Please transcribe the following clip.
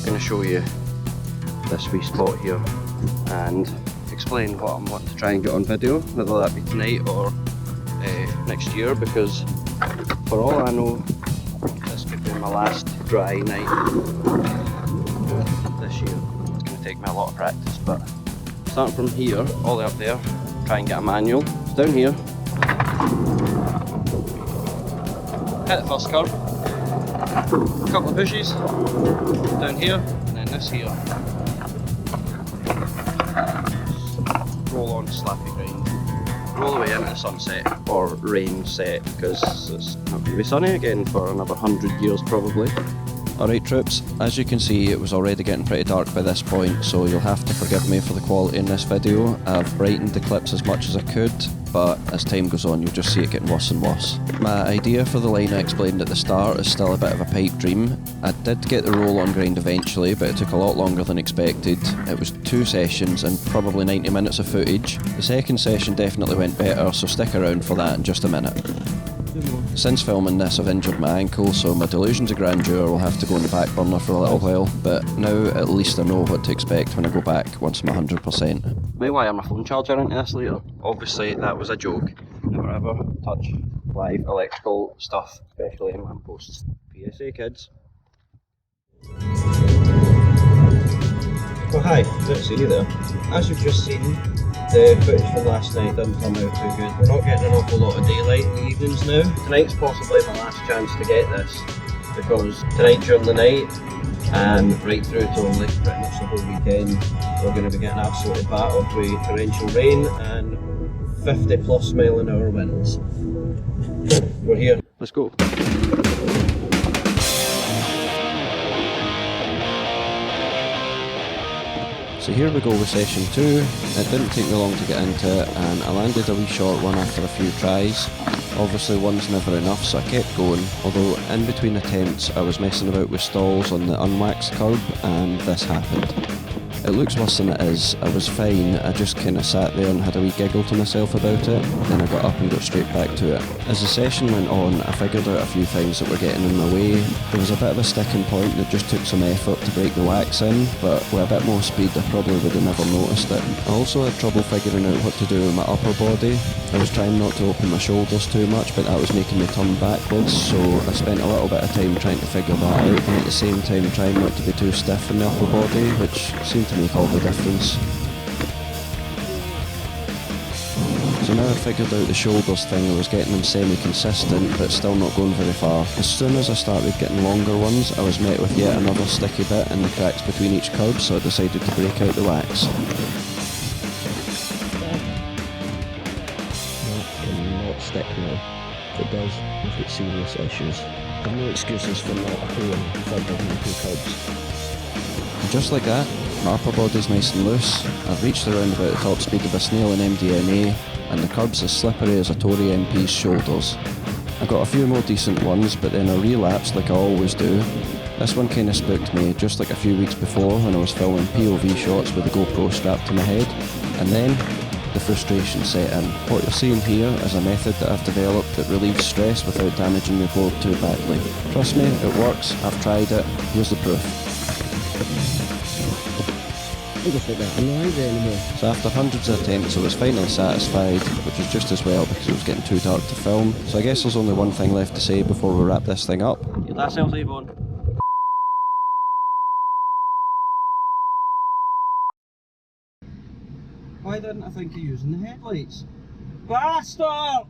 going to show you this wee spot here and explain what I'm wanting to try and get on video, whether that be tonight or next year, because for all I know this could be my last dry night this year. It's going to take me a lot of practice, but starting from here all the way up there, try and get a manual. It's down here, hit the first curve, a couple of pushes down here, and then this here, roll on, slappy grind, roll away into the sunset or rain set, because it's not going to be sunny again for another 100 years probably. Alright troops, as you can see it was already getting pretty dark by this point, so you'll have to forgive me for the quality in this video. I've brightened the clips as much as I could, but as time goes on you'll just see it getting worse and worse. My idea for the line I explained at the start is still a bit of a pipe dream. I did get the roll-on grind eventually, but it took a lot longer than expected. It was 2 sessions and probably 90 minutes of footage. The second session definitely went better, so stick around for that in just a minute. Since filming this I've injured my ankle, so my delusions of grandeur will have to go on the back burner for a little while, but now at least I know what to expect when I go back once I'm 100%. May wire my phone charger into this later. Obviously that was a joke. Never ever touch live electrical stuff, especially in lampposts. PSA kids. Oh hi, good to see you there. As you've just seen, the footage from last night didn't turn out too good. We're not getting an awful lot of daylight in the evenings now. Tonight's possibly my last chance to get this, because tonight during the night and right through till like pretty much the whole weekend we're going to be getting absolutely battered with torrential rain and 50 plus mile an hour winds. We're here. Let's go. So here we go with session 2. It didn't take me long to get into it and I landed a wee short one after a few tries. Obviously one's never enough, so I kept going, although in between attempts I was messing about with stalls on the unwaxed curb and this happened. It looks worse than it is. I was fine, I just kinda sat there and had a wee giggle to myself about it, then I got up and got straight back to it. As the session went on, I figured out a few things that were getting in my way. There was a bit of a sticking point that just took some effort to break the wax in, but with a bit more speed I probably would have never noticed it. I also had trouble figuring out what to do with my upper body. I was trying not to open my shoulders too much, but that was making me turn backwards, so I spent a little bit of time trying to figure that out, and at the same time trying not to be too stiff in the upper body, which seemed to make all the difference. So now I figured out the shoulders thing, I was getting them semi-consistent but still not going very far. As soon as I started getting longer ones, I was met with yet another sticky bit in the cracks between each curb, so I decided to break out the wax. That cannot stick now. If it does, we've got serious issues. I've no excuses for not pulling further than the 2 curbs. Just like that, my upper body's nice and loose. I've reached around about the top speed of a snail in MDMA, and the curb's as slippery as a Tory MP's shoulders. I got a few more decent ones, but then I relapsed like I always do. This one kinda spooked me, just like a few weeks before when I was filming POV shots with the GoPro strapped to my head, and then the frustration set in. What you're seeing here is a method that I've developed that relieves stress without damaging the board too badly. Trust me, it works, I've tried it, here's the proof. So after hundreds of attempts I was finally satisfied, which was just as well because it was getting too dark to film. So I guess there's only one thing left to say before we wrap this thing up. Get that self save on. Why didn't I think of using the headlights? Bastard!